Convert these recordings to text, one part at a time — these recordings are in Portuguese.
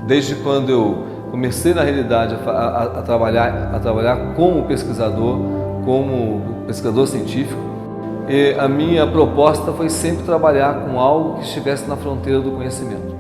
Desde quando eu comecei, na realidade, a trabalhar como pesquisador científico, e a minha proposta foi sempre trabalhar com algo que estivesse na fronteira do conhecimento.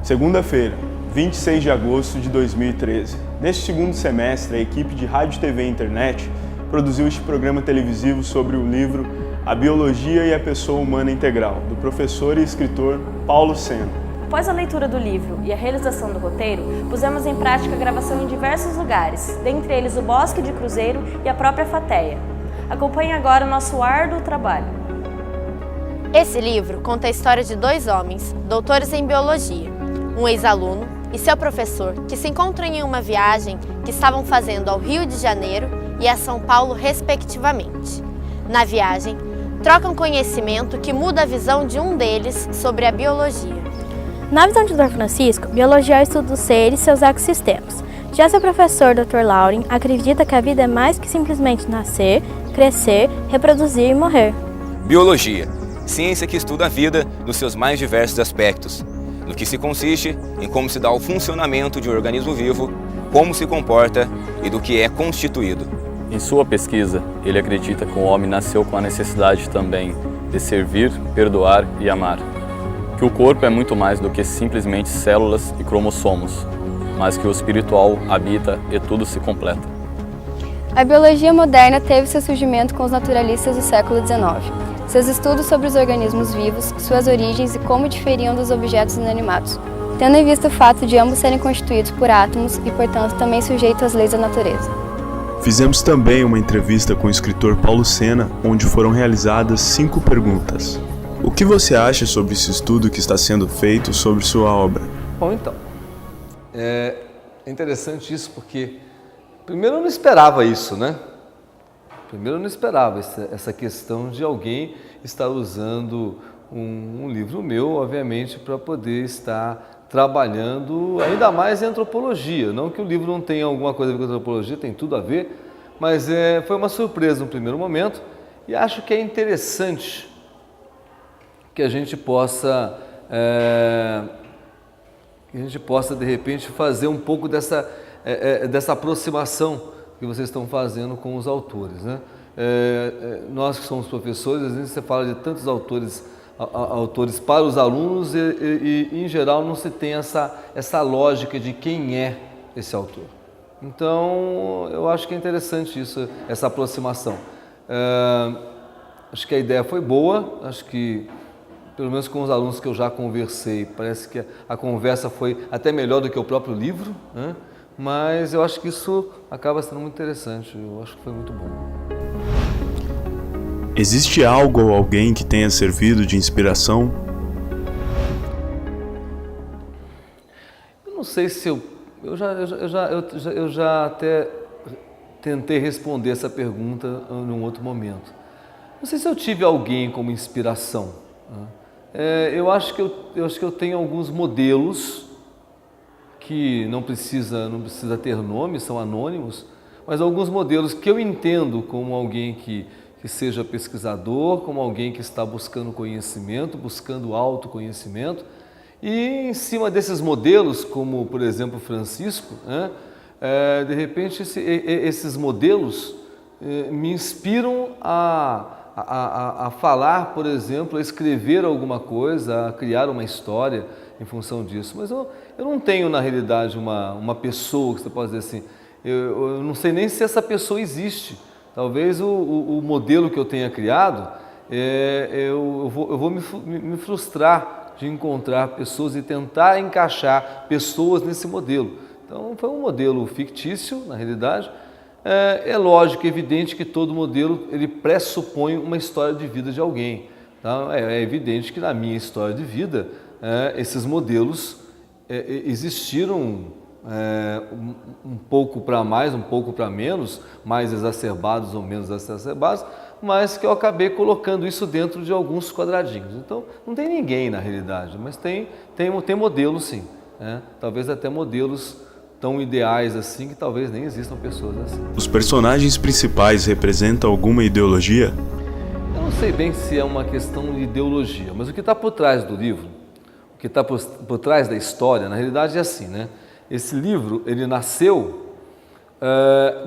Segunda-feira, 26 de agosto de 2013. Neste segundo semestre, a equipe de Rádio, TV e Internet produziu este programa televisivo sobre o livro A Biologia e a Pessoa Humana Integral, do professor e escritor Paulo Sena. Após a leitura do livro e a realização do roteiro, pusemos em prática a gravação em diversos lugares, dentre eles o Bosque de Cruzeiro e a própria FATEA. Acompanhe agora o nosso árduo trabalho. Esse livro conta a história de dois homens, doutores em biologia, um ex-aluno e seu professor, que se encontram em uma viagem que estavam fazendo ao Rio de Janeiro e a São Paulo, respectivamente. Na viagem, trocam conhecimento que muda a visão de um deles sobre a biologia. Na visão de Dr. Francisco, biologia é o estudo dos seres e seus ecossistemas. Já seu professor, Dr. Lauren, acredita que a vida é mais que simplesmente nascer, crescer, reproduzir e morrer. Biologia, ciência que estuda a vida nos seus mais diversos aspectos, no que se consiste em como se dá o funcionamento de um organismo vivo, como se comporta e do que é constituído. Em sua pesquisa, ele acredita que o homem nasceu com a necessidade também de servir, perdoar e amar. Que o corpo é muito mais do que simplesmente células e cromossomos, mas que o espiritual habita e tudo se completa. A biologia moderna teve seu surgimento com os naturalistas do século XIX. Seus estudos sobre os organismos vivos, suas origens e como diferiam dos objetos inanimados, tendo em vista o fato de ambos serem constituídos por átomos e, portanto, também sujeitos às leis da natureza. Fizemos também uma entrevista com o escritor Paulo Sena, onde foram realizadas 5 perguntas. O que você acha sobre esse estudo que está sendo feito sobre sua obra? Bom, então, é interessante isso porque, primeiro, eu não esperava isso, né? Primeiro, eu não esperava essa questão de alguém estar usando um livro meu, obviamente, para poder estar trabalhando ainda mais em antropologia. Não que o livro não tenha alguma coisa a ver com antropologia, tem tudo a ver, mas foi uma surpresa no primeiro momento e acho que é interessante que a gente possa, de repente, fazer um pouco dessa aproximação que vocês estão fazendo com os autores, né? Nós que somos professores, às vezes você fala de tantos autores para os alunos e em geral não se tem essa lógica de quem é esse autor. Então, eu acho que é interessante isso, essa aproximação. Acho que a ideia foi boa, acho que, pelo menos com os alunos que eu já conversei, parece que a conversa foi até melhor do que o próprio livro, né? Mas eu acho que isso acaba sendo muito interessante, eu acho que foi muito bom. Existe algo ou alguém que tenha servido de inspiração? Eu não sei se eu já até tentei responder essa pergunta em um outro momento. Não sei se eu tive alguém como inspiração, né? Eu acho que eu tenho alguns modelos que não precisa ter nome, são anônimos, mas alguns modelos que eu entendo como alguém que seja pesquisador, como alguém que está buscando conhecimento, buscando autoconhecimento, e em cima desses modelos, como por exemplo Francisco, né, de repente esses modelos me inspiram a a falar, por exemplo, a escrever alguma coisa, a criar uma história em função disso. Mas eu não tenho, na realidade, uma pessoa que você pode dizer assim, eu não sei nem se essa pessoa existe. Talvez o modelo que eu tenha criado, eu vou me frustrar de encontrar pessoas e tentar encaixar pessoas nesse modelo. Então, foi um modelo fictício, na realidade. É lógico, evidente que todo modelo ele pressupõe uma história de vida de alguém. Então, é evidente que na minha história de vida, esses modelos existiram um pouco para mais, um pouco para menos, mais exacerbados ou menos exacerbados, mas que eu acabei colocando isso dentro de alguns quadradinhos. Então, não tem ninguém na realidade, mas tem modelos sim, talvez até modelos tão ideais assim que talvez nem existam pessoas assim. Os personagens principais representam alguma ideologia? Eu não sei bem se é uma questão de ideologia, mas o que está por trás do livro, o que está por trás da história, na realidade é assim, né? Esse livro, ele nasceu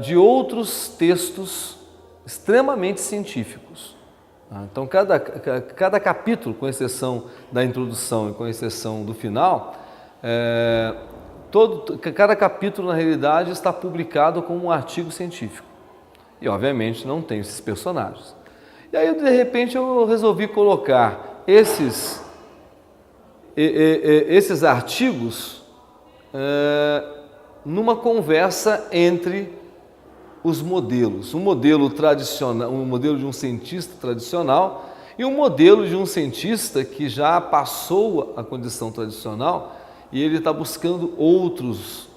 de outros textos extremamente científicos. Então, cada capítulo, com exceção da introdução e com exceção do final, cada capítulo, na realidade, está publicado como um artigo científico. E, obviamente, não tem esses personagens. E aí, de repente, eu resolvi colocar esses artigos numa conversa entre os modelos. Um modelo tradicional, um modelo de um cientista tradicional e um modelo de um cientista que já passou a condição tradicional e ele está buscando outras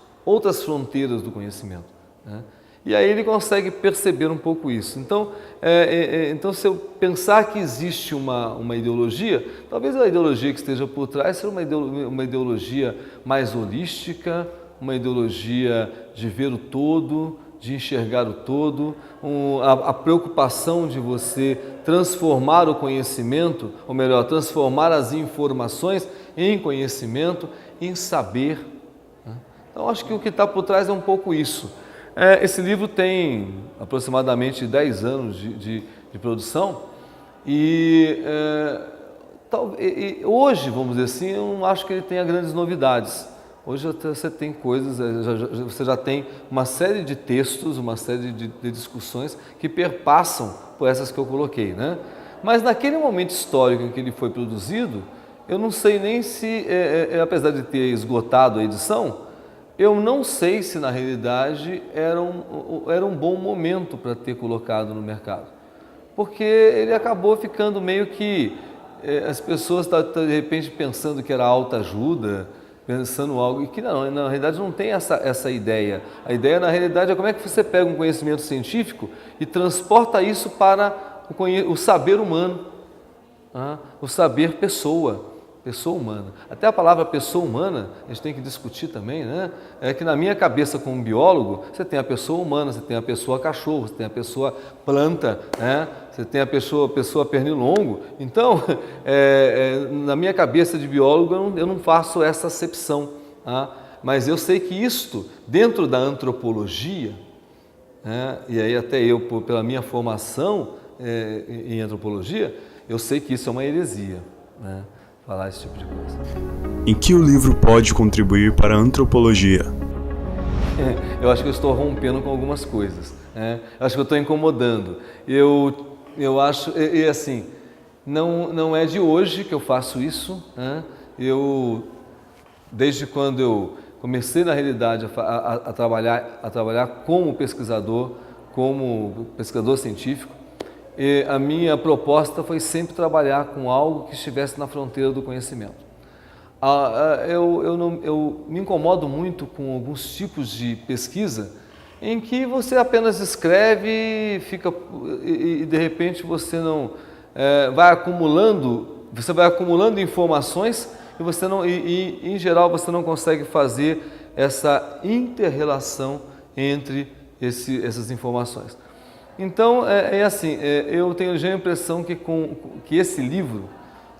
fronteiras do conhecimento, né? E aí ele consegue perceber um pouco isso. Então, se eu pensar que existe uma ideologia, talvez a ideologia que esteja por trás seja uma ideologia mais holística, uma ideologia de ver o todo, de enxergar o todo, a preocupação de você transformar o conhecimento, ou melhor, transformar as informações em conhecimento, em saber, né? Então, acho que o que está por trás é um pouco isso. Esse livro tem aproximadamente 10 anos de produção e hoje, vamos dizer assim, eu não acho que ele tenha grandes novidades. Hoje você tem coisas, você já tem uma série de textos, uma série de discussões que perpassam por essas que eu coloquei, né? Mas naquele momento histórico em que ele foi produzido, eu não sei nem se, apesar de ter esgotado a edição, eu não sei se na realidade era um bom momento para ter colocado no mercado, porque ele acabou ficando meio que as pessoas estão de repente pensando que era autoajuda, pensando algo e que não, na realidade não tem essa ideia. A ideia na realidade é como é que você pega um conhecimento científico e transporta isso para o saber humano, o saber pessoa humana. Até a palavra pessoa humana, a gente tem que discutir também, né? É que na minha cabeça como biólogo, você tem a pessoa humana, você tem a pessoa cachorro, você tem a pessoa planta, né? Você tem a pessoa pernilongo. Então, na minha cabeça de biólogo, eu não faço essa acepção, mas eu sei que isto, dentro da antropologia, e aí até eu, pela minha formação em antropologia, eu sei que isso é uma heresia, né? Falar esse tipo de coisa. Em que o livro pode contribuir para a antropologia? Eu acho que eu estou rompendo com algumas coisas, né? Eu acho que eu estou incomodando. Eu acho, e assim, não é de hoje que eu faço isso, né? Desde quando eu comecei na realidade a trabalhar como pesquisador científico, e a minha proposta foi sempre trabalhar com algo que estivesse na fronteira do conhecimento. Eu me incomodo muito com alguns tipos de pesquisa em que você apenas escreve e de repente você não vai acumulando informações e em geral você não consegue fazer essa inter-relação entre essas informações. Então, eu tenho já a impressão que esse livro,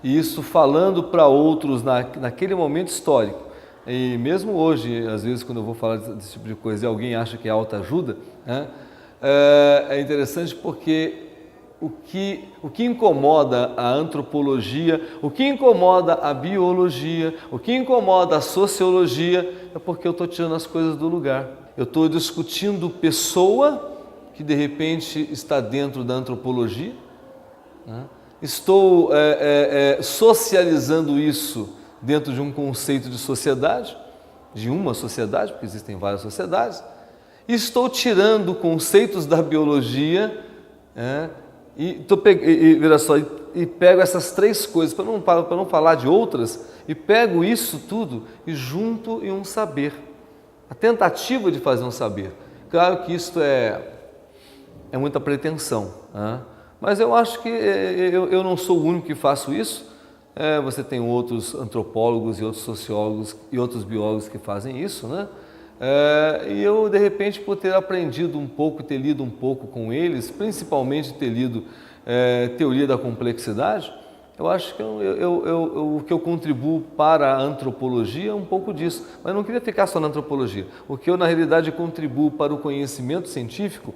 e isso falando para outros naquele momento histórico, e mesmo hoje, às vezes, quando eu vou falar desse tipo de coisa e alguém acha que é autoajuda, né, é interessante porque o que incomoda a antropologia, o que incomoda a biologia, o que incomoda a sociologia, é porque eu estou tirando as coisas do lugar. Eu estou discutindo pessoa, que de repente está dentro da antropologia, né? Estou socializando isso dentro de um conceito de sociedade, de uma sociedade, porque existem várias sociedades, e estou tirando conceitos da biologia, e pego essas três coisas, para não falar de outras, e pego isso tudo e junto em um saber. A tentativa de fazer um saber. Claro que isso é muita pretensão, né? Mas eu acho que eu não sou o único que faço isso. Você tem outros antropólogos e outros sociólogos e outros biólogos que fazem isso, né? E eu, de repente, por ter aprendido um pouco, ter lido um pouco com eles, principalmente ter lido Teoria da Complexidade, eu acho que o que eu contribuo para a antropologia é um pouco disso. Mas eu não queria ficar só na antropologia. O que eu, na realidade, contribuo para o conhecimento científico,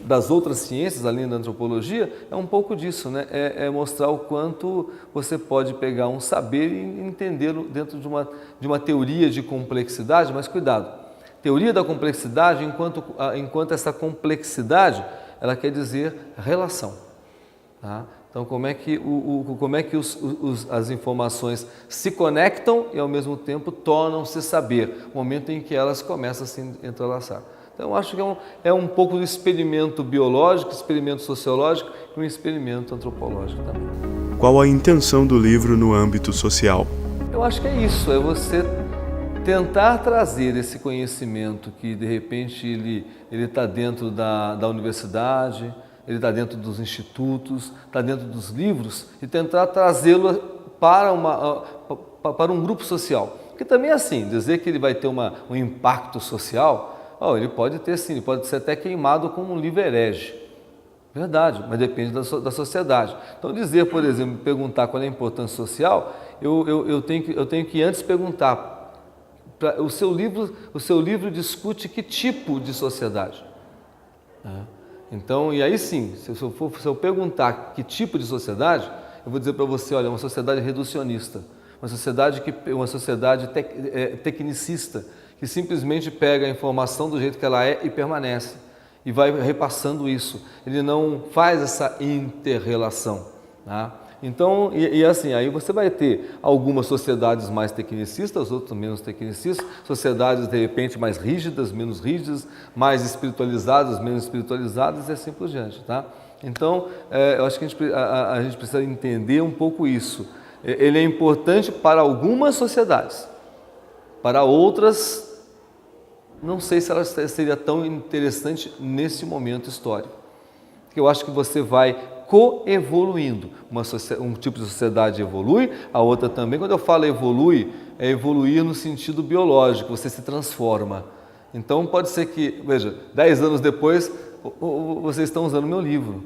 das outras ciências, além da antropologia, é um pouco disso, né? É mostrar o quanto você pode pegar um saber e entendê-lo dentro de uma teoria de complexidade, mas cuidado, teoria da complexidade, enquanto essa complexidade, ela quer dizer relação, tá? Então, como é que as informações se conectam e, ao mesmo tempo, tornam-se saber, no momento em que elas começam a se entrelaçar. Então, eu acho que é um pouco do experimento biológico, experimento sociológico e um experimento antropológico também. Qual a intenção do livro no âmbito social? Eu acho que é isso, é você tentar trazer esse conhecimento que, de repente, ele está dentro da universidade, ele está dentro dos institutos, está dentro dos livros, e tentar trazê-lo para um grupo social. Que também é assim, dizer que ele vai ter um impacto social, ele pode ter sim, ele pode ser até queimado como um livro herege. Verdade, mas depende da sociedade. Então dizer, por exemplo, perguntar qual é a importância social, eu tenho que antes perguntar, o seu livro discute que tipo de sociedade? Então, e aí sim, se eu perguntar que tipo de sociedade, eu vou dizer para você, olha, uma sociedade reducionista, uma sociedade tecnicista, que simplesmente pega a informação do jeito que ela é e permanece, e vai repassando isso. Ele não faz essa inter-relação, tá? Então, assim, aí você vai ter algumas sociedades mais tecnicistas, outras menos tecnicistas, sociedades de repente mais rígidas, menos rígidas, mais espiritualizadas, menos espiritualizadas e assim por diante, tá? Então, eu acho que a gente precisa entender um pouco isso. Ele é importante para algumas sociedades, para outras, não sei se ela seria tão interessante nesse momento histórico. Porque eu acho que você vai coevoluindo. Um tipo de sociedade evolui, a outra também. Quando eu falo evolui, é evoluir no sentido biológico, você se transforma. Então pode ser que, veja, 10 anos depois, vocês estão usando meu livro.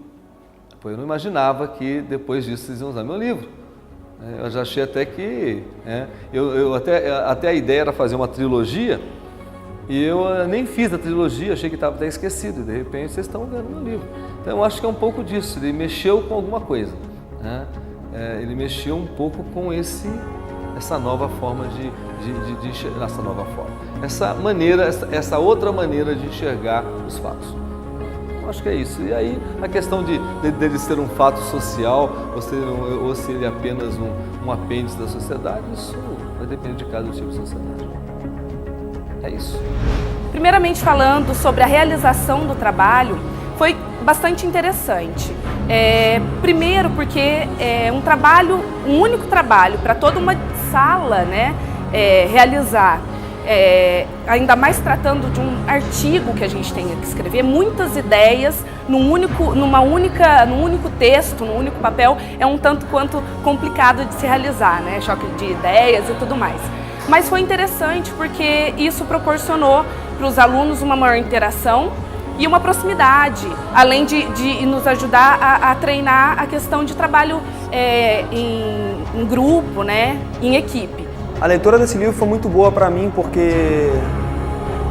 Eu não imaginava que depois disso vocês iam usar meu livro. Eu já achei até que... até a ideia era fazer uma trilogia, e eu nem fiz a trilogia, achei que estava até esquecido, e de repente vocês estão vendo meu livro. Então eu acho que é um pouco disso, ele mexeu com alguma coisa, né? Ele mexeu um pouco com essa nova forma de enxergar, essa outra maneira de enxergar os fatos. Eu acho que é isso. E aí a questão dele ser um fato social ou se ele é apenas um apêndice da sociedade, isso vai depender de cada tipo de sociedade. É isso. Primeiramente falando sobre a realização do trabalho, foi bastante interessante. Primeiro porque é um único trabalho para toda uma sala, né, realizar. Ainda mais tratando de um artigo que a gente tem que escrever, muitas ideias num único texto, num único papel, é um tanto quanto complicado de se realizar, né? Choque de ideias e tudo mais. Mas foi interessante porque isso proporcionou para os alunos uma maior interação e uma proximidade, além de nos ajudar a treinar a questão de trabalho em grupo, né? Em equipe. A leitura desse livro foi muito boa para mim porque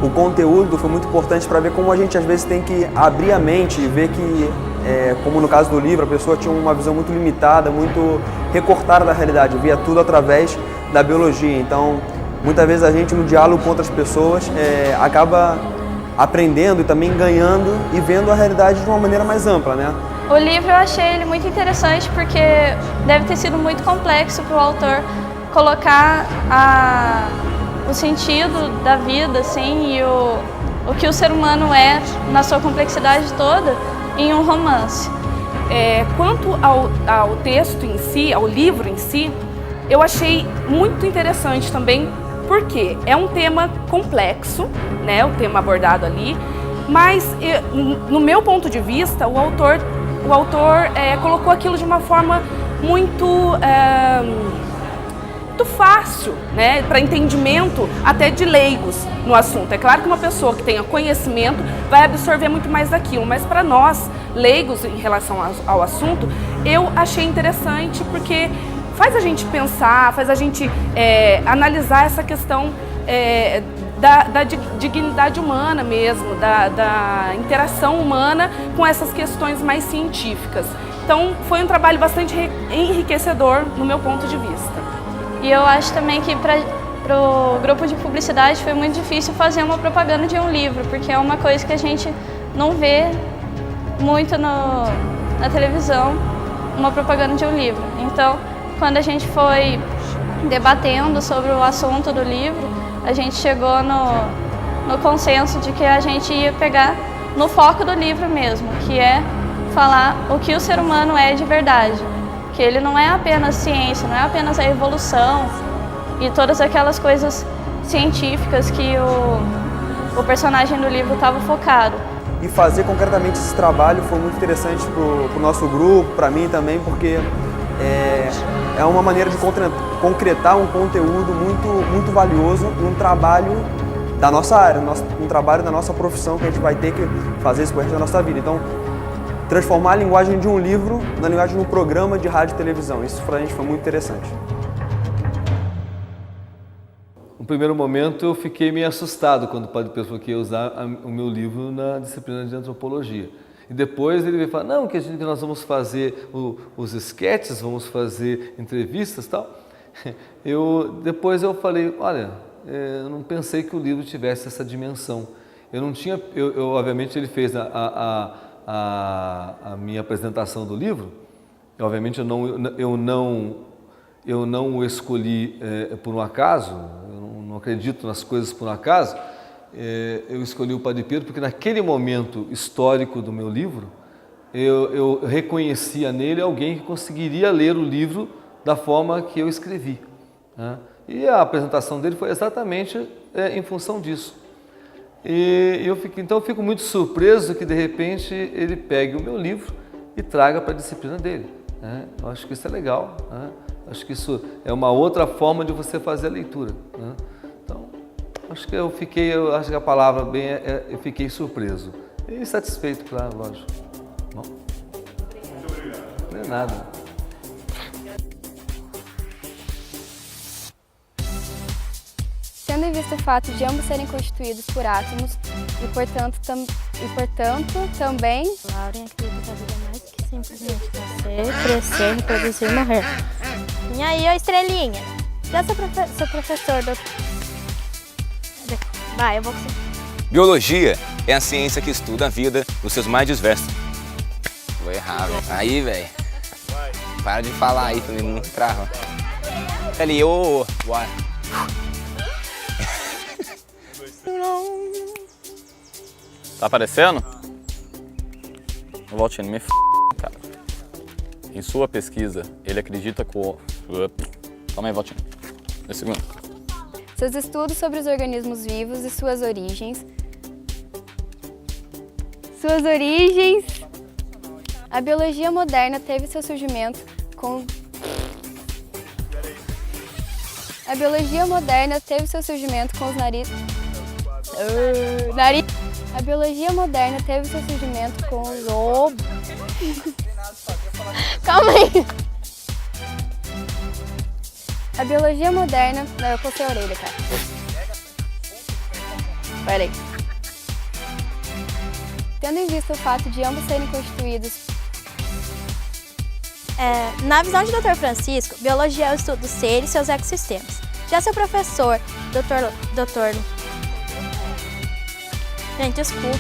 o conteúdo foi muito importante para ver como a gente às vezes tem que abrir a mente e ver que como no caso do livro, a pessoa tinha uma visão muito limitada, muito recortada da realidade, via tudo através da biologia. Então, muitas vezes a gente, no diálogo com outras pessoas, acaba aprendendo e também ganhando e vendo a realidade de uma maneira mais ampla, né? O livro eu achei ele muito interessante porque deve ter sido muito complexo para o autor colocar o sentido da vida, assim, e o que o ser humano é na sua complexidade toda em um romance. Quanto ao texto em si, ao livro em si, eu achei muito interessante também, porque é um tema complexo, né, o tema abordado ali, mas no meu ponto de vista, o autor colocou aquilo de uma forma muito fácil, né, para entendimento até de leigos no assunto. É claro que uma pessoa que tenha conhecimento vai absorver muito mais daquilo, mas para nós, leigos em relação ao assunto, eu achei interessante porque faz a gente pensar, faz a gente analisar essa questão da dignidade humana mesmo, da interação humana com essas questões mais científicas. Então, foi um trabalho bastante enriquecedor no meu ponto de vista. E eu acho também que para o grupo de publicidade foi muito difícil fazer uma propaganda de um livro, porque é uma coisa que a gente não vê muito na televisão, uma propaganda de um livro. Então, quando a gente foi debatendo sobre o assunto do livro, a gente chegou no consenso de que a gente ia pegar no foco do livro mesmo, que é falar o que o ser humano é de verdade. Que ele não é apenas ciência, não é apenas a evolução e todas aquelas coisas científicas que o personagem do livro estava focado. E fazer concretamente esse trabalho foi muito interessante para o nosso grupo, para mim também, porque é uma maneira de concretar um conteúdo muito valioso e um trabalho da nossa área, um trabalho da nossa profissão que a gente vai ter que fazer isso pro resto da nossa vida. Então, transformar a linguagem de um livro na linguagem de um programa de rádio e televisão. Isso pra gente foi muito interessante. No primeiro momento eu fiquei meio assustado quando o padre pensou que ia usar o meu livro na disciplina de antropologia. E depois ele veio falar, não, que nós vamos fazer os esquetes, vamos fazer entrevistas e tal. Depois eu falei, olha, eu não pensei que o livro tivesse essa dimensão. Eu não tinha, obviamente ele fez a minha apresentação do livro, obviamente eu não o escolhi por um acaso, eu não acredito nas coisas por um acaso, eu escolhi o Padre Pedro porque naquele momento histórico do meu livro, eu reconhecia nele alguém que conseguiria ler o livro da forma que eu escrevi, né? E a apresentação dele foi exatamente em função disso. Então eu fico muito surpreso que de repente ele pegue o meu livro e traga para a disciplina dele, né? Eu acho que isso é legal, né? Acho que isso é uma outra forma de você fazer a leitura, né? Então, acho que acho que a palavra eu fiquei surpreso e satisfeito, claro, lógico. Bom, muito obrigado. Não é nada. Tendo em vista o fato de ambos serem constituídos por átomos e, portanto também... Lauren acredita que a vida é mais que simplesmente nascer, crescer, reproduzir e morrer. E aí, ô estrelinha? Já sou professor do... Vai, eu vou... Biologia é a ciência que estuda a vida nos seus mais diversos... Vou errar, velho. Aí, velho. Para de falar aí, também não trava. Ali, bora. Tá aparecendo? O Valtino, me cara. Em sua pesquisa, ele acredita que o... Calma aí, Valtino. 2 segundos. Seus estudos sobre os organismos vivos e suas origens... A biologia moderna teve seu surgimento com... os narizes... A biologia moderna teve seu surgimento com os... Calma aí! A biologia moderna... Não, eu cocei a orelha, cara. Pera aí. Tendo em vista o fato de ambos serem constituídos Na visão de Dr. Francisco, biologia é o estudo do ser e seus ecossistemas. Já seu professor, Dr. Gente, desculpa.